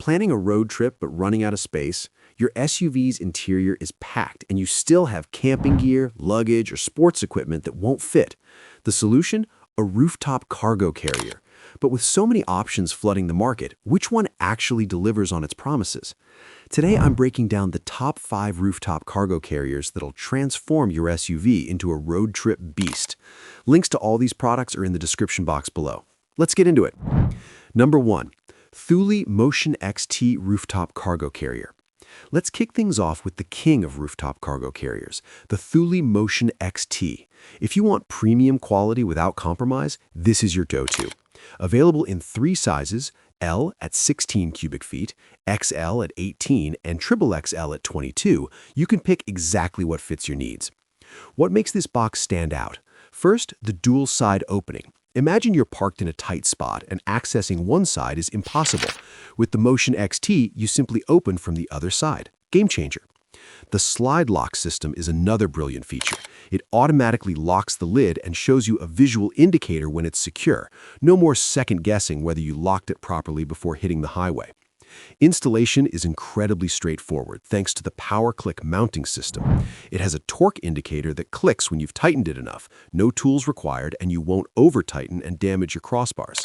Planning a road trip but running out of space? Your SUV's interior is packed and you still have camping gear, luggage, or sports equipment that won't fit. The solution? A rooftop cargo carrier. But with so many options flooding the market, which one actually delivers on its promises? Today, I'm breaking down the top 5 rooftop cargo carriers that'll transform your SUV into a road trip beast. Links to all these products are in the description box below. Let's get into it. Number 1. Thule Motion XT Rooftop Cargo Carrier. Let's kick things off with the king of rooftop cargo carriers, the Thule Motion XT. If you want premium quality without compromise, this is your go-to. Available in 3 sizes, L at 16 cubic feet, XL at 18, and XXL at 22, you can pick exactly what fits your needs. What makes this box stand out? First, the dual side opening. Imagine you're parked in a tight spot and accessing one side is impossible. With the Motion XT, you simply open from the other side. Game changer. The slide lock system is another brilliant feature. It automatically locks the lid and shows you a visual indicator when it's secure. No more second guessing whether you locked it properly before hitting the highway. Installation is incredibly straightforward thanks to the PowerClick mounting system. It has a torque indicator that clicks when you've tightened it enough, no tools required, and you won't over-tighten and damage your crossbars.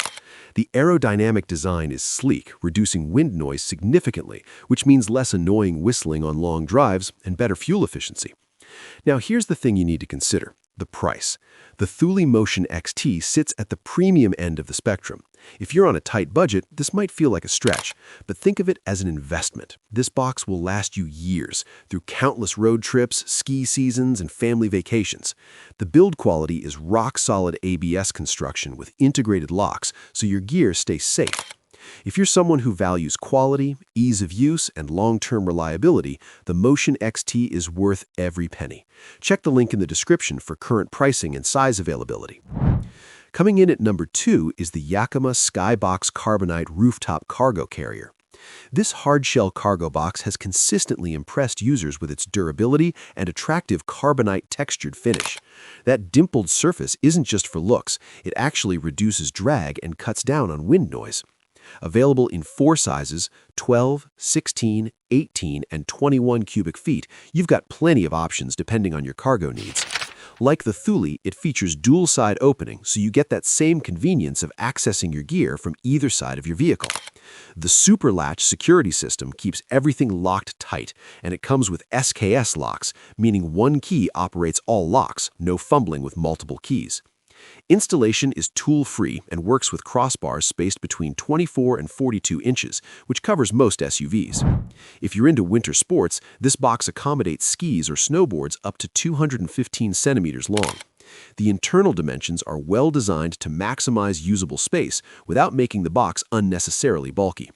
The aerodynamic design is sleek, reducing wind noise significantly, which means less annoying whistling on long drives and better fuel efficiency. Now here's the thing you need to consider. The price. The Thule Motion XT sits at the premium end of the spectrum. If you're on a tight budget, this might feel like a stretch, but think of it as an investment. This box will last you years, through countless road trips, ski seasons, and family vacations. The build quality is rock-solid ABS construction with integrated locks, so your gear stays safe. If you're someone who values quality, ease of use, and long-term reliability, the Motion XT is worth every penny. Check the link in the description for current pricing and size availability. Coming in at number 2 is the Yakima SkyBox Carbonite Rooftop Cargo Carrier. This hard-shell cargo box has consistently impressed users with its durability and attractive carbonite textured finish. That dimpled surface isn't just for looks, it actually reduces drag and cuts down on wind noise. Available in 4 sizes, 12, 16, 18, and 21 cubic feet, you've got plenty of options depending on your cargo needs. Like the Thule, it features dual side opening, so you get that same convenience of accessing your gear from either side of your vehicle. The SuperLatch security system keeps everything locked tight, and it comes with SKS locks, meaning one key operates all locks, no fumbling with multiple keys. Installation is tool-free and works with crossbars spaced between 24 and 42 inches, which covers most SUVs. If you're into winter sports, this box accommodates skis or snowboards up to 215 centimeters long. The internal dimensions are well designed to maximize usable space without making the box unnecessarily bulky.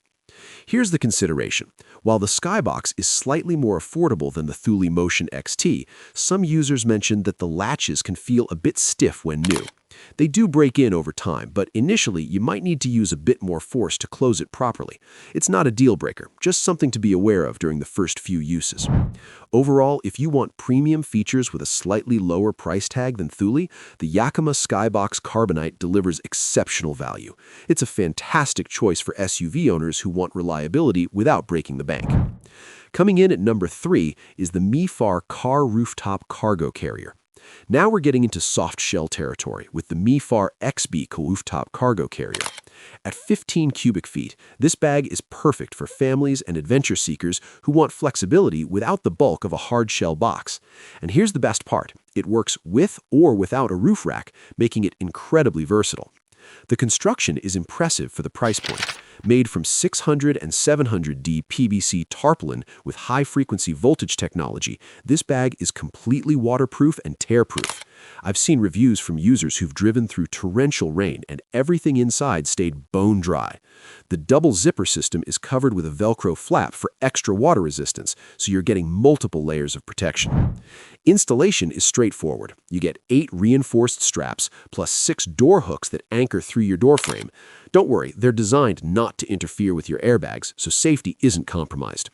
Here's the consideration. While the SkyBox is slightly more affordable than the Thule Motion XT, some users mentioned that the latches can feel a bit stiff when new. They do break in over time, but initially you might need to use a bit more force to close it properly. It's not a deal breaker, just something to be aware of during the first few uses. Overall, if you want premium features with a slightly lower price tag than Thule, the Yakima SkyBox Carbonite delivers exceptional value. It's a fantastic choice for SUV owners who want reliability without breaking the bank. Coming in at number 3 is the MeeFar Car Rooftop Cargo Carrier. Now we're getting into soft shell territory with the MeeFar XB Rooftop Cargo Carrier. At 15 cubic feet, this bag is perfect for families and adventure seekers who want flexibility without the bulk of a hard shell box. And here's the best part. It works with or without a roof rack, making it incredibly versatile. The construction is impressive for the price point. Made from 600 and 700D PVC tarpaulin with high-frequency voltage technology, this bag is completely waterproof and tear-proof. I've seen reviews from users who've driven through torrential rain and everything inside stayed bone dry. The double zipper system is covered with a Velcro flap for extra water resistance, so you're getting multiple layers of protection. Installation is straightforward. You get 8 reinforced straps plus 6 door hooks that anchor through your door frame. Don't worry, they're designed not to interfere with your airbags, so safety isn't compromised.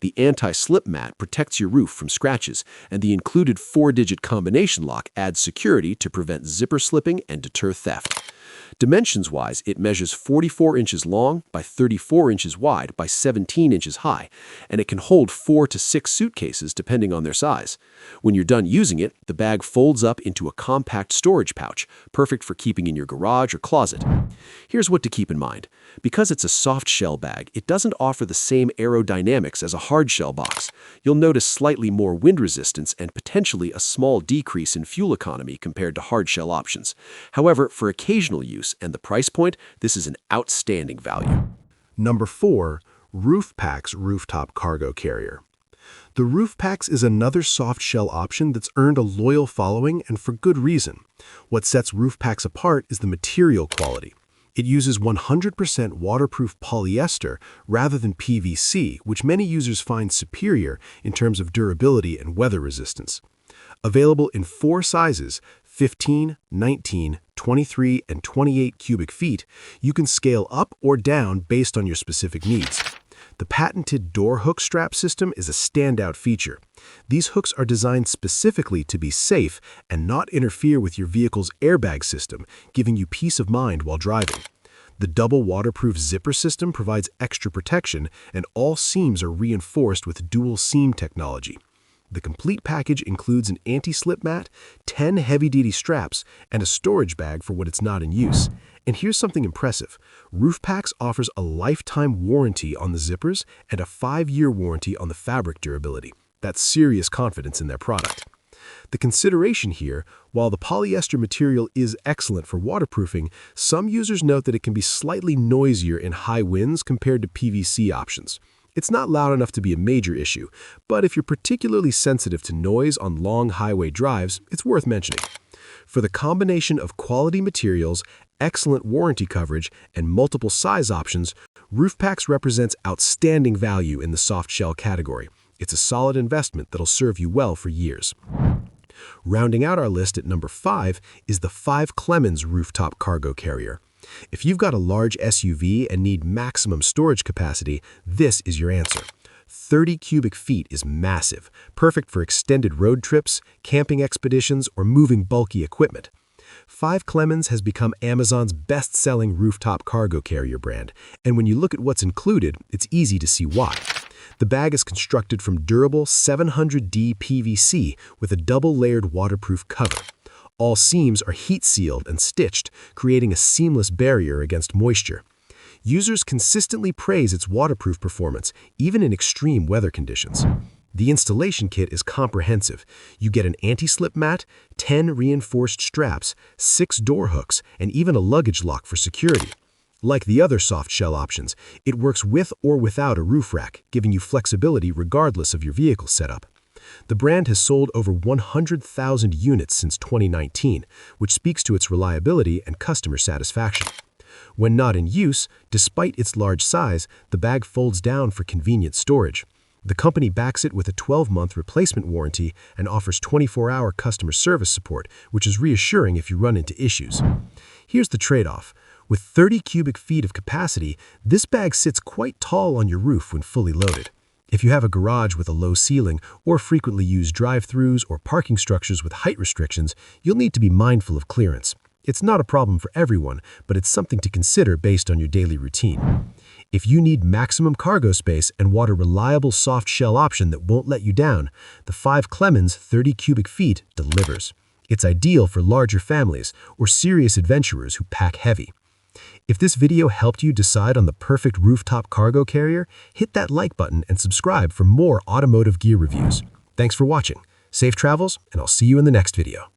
The anti-slip mat protects your roof from scratches, and the included 4-digit combination lock adds security to prevent zipper slipping and deter theft. Dimensions-wise, it measures 44 inches long by 34 inches wide by 17 inches high, and it can hold 4 to 6 suitcases depending on their size. When you're done using it, the bag folds up into a compact storage pouch, perfect for keeping in your garage or closet. Here's what to keep in mind. Because it's a soft shell bag, it doesn't offer the same aerodynamics as a hard shell box. You'll notice slightly more wind resistance and potentially a small decrease in fuel economy compared to hard shell options. However, for occasional use and the price point, this is an outstanding value. Number 4. RoofPax Rooftop Cargo Carrier. The RoofPax is another soft shell option that's earned a loyal following, and for good reason. What sets RoofPax apart is the material quality. It uses 100% waterproof polyester rather than PVC, which many users find superior in terms of durability and weather resistance. Available in 4 sizes, 15, 19, 23, and 28 cubic feet, you can scale up or down based on your specific needs. The patented door hook strap system is a standout feature. These hooks are designed specifically to be safe and not interfere with your vehicle's airbag system, giving you peace of mind while driving. The double waterproof zipper system provides extra protection, and all seams are reinforced with dual seam technology. The complete package includes an anti-slip mat, 10 heavy-duty straps, and a storage bag for when it's not in use. And here's something impressive. RoofPax offers a lifetime warranty on the zippers and a 5-year warranty on the fabric durability. That's serious confidence in their product. The consideration here, while the polyester material is excellent for waterproofing, some users note that it can be slightly noisier in high winds compared to PVC options. It's not loud enough to be a major issue, but if you're particularly sensitive to noise on long highway drives, it's worth mentioning. For the combination of quality materials, excellent warranty coverage, and multiple size options, RoofPax represents outstanding value in the soft shell category. It's a solid investment that'll serve you well for years. Rounding out our list at number 5 is the FIVKLEMNZ Rooftop Cargo Carrier. If you've got a large SUV and need maximum storage capacity, this is your answer. 30 cubic feet is massive, perfect for extended road trips, camping expeditions, or moving bulky equipment. FIVKLEMNZ has become Amazon's best-selling rooftop cargo carrier brand, and when you look at what's included, it's easy to see why. The bag is constructed from durable 700D PVC with a double-layered waterproof cover. All seams are heat-sealed and stitched, creating a seamless barrier against moisture. Users consistently praise its waterproof performance, even in extreme weather conditions. The installation kit is comprehensive. You get an anti-slip mat, 10 reinforced straps, 6 door hooks, and even a luggage lock for security. Like the other soft shell options, it works with or without a roof rack, giving you flexibility regardless of your vehicle setup. The brand has sold over 100,000 units since 2019, which speaks to its reliability and customer satisfaction. When not in use, despite its large size, the bag folds down for convenient storage. The company backs it with a 12-month replacement warranty and offers 24-hour customer service support, which is reassuring if you run into issues. Here's the trade-off. With 30 cubic feet of capacity, this bag sits quite tall on your roof when fully loaded. If you have a garage with a low ceiling or frequently use drive-thrus or parking structures with height restrictions, you'll need to be mindful of clearance. It's not a problem for everyone, but it's something to consider based on your daily routine. If you need maximum cargo space and want a reliable soft shell option that won't let you down, the FIVKLEMNZ 30 cubic feet delivers. It's ideal for larger families or serious adventurers who pack heavy. If this video helped you decide on the perfect rooftop cargo carrier, hit that like button and subscribe for more automotive gear reviews. Thanks for watching. Safe travels, and I'll see you in the next video.